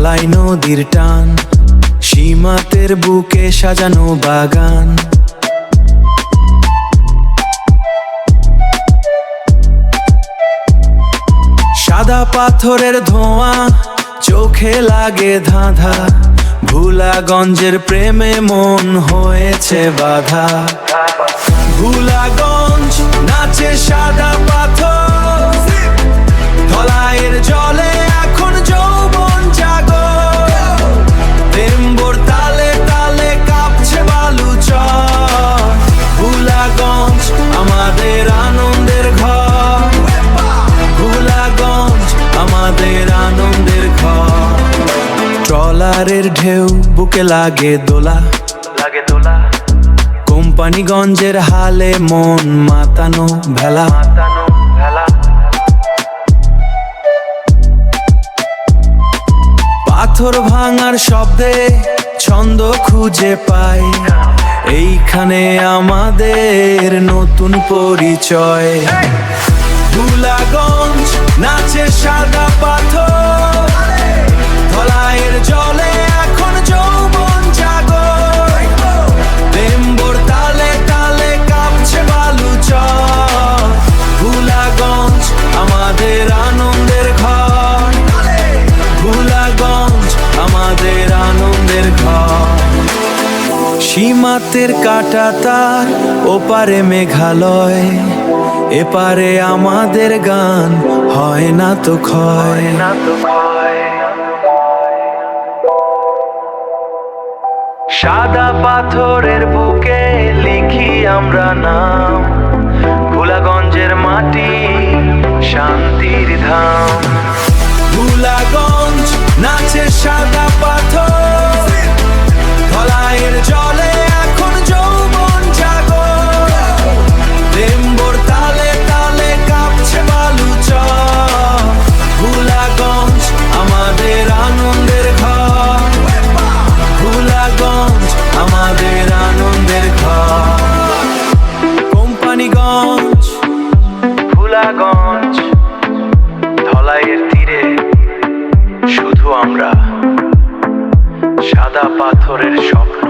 ধলাই নদীর টান, সীমাতের বুকে সাজানো বাগান। সাদা পাথরের ধোঁয়া চোখে লাগে ধাঁধা, ভোলাগঞ্জের প্রেমে মন হয়েছে বাধা। ভোলাগঞ্জ নাচে সাদা পাথর, ধলাইয়ের জলে এখন যৌবন জাগো। তেম্বর তালে তালে কাঁপছে বালুচর, ভোলাগঞ্জ আমাদের আনন্দের ঘর। ভোলাগঞ্জ আমাদের আনন্দের ঘর। ট্রলারের ঢেউ বুকে লাগে দোলা, কোম্পানিগঞ্জের হালে মন মাতানো ভেলা। পাথর ভাঙার শব্দে ছন্দ খুঁজে পাই, এইখানে আমাদের নতুন পরিচয়। ভোলাগঞ্জ নাচে সাদা পাথর, ধলাইয়ের জলে এখন যৌবন জাগো। তেম্বর তালে তালে কাঁপছে বালুচর, ভোলাগঞ্জ আমাদের আনন্দের ঘর। ভোলাগঞ্জ আমাদের আনন্দের ঘর। সীমাতের কাঁটা তার, ওপারে মেঘালয়, এপারে আমাদের গান হয় না তো ক্ষয়। সাদা পাথরের বুকে লিখি আমরা নাম, ভোলাগঞ্জের মাটি শান্তির ধাম। ভোলাগঞ্জ নাচে সাদা পাথর, ধলাইয়ের জলে এখন যৌবন জাগো। তেম্বর তালে তালে কাঁপছে বালুচর, ভোলাগঞ্জ আমাদের আনন্দের ঘর। ভোলাগঞ্জ আমাদের আনন্দের ঘর। কোম্পানিগঞ্জ, ভোলাগঞ্জ, ধলাইয়ের তীরে শুধু আমরা সাদা পাথরের স্বপ্ন।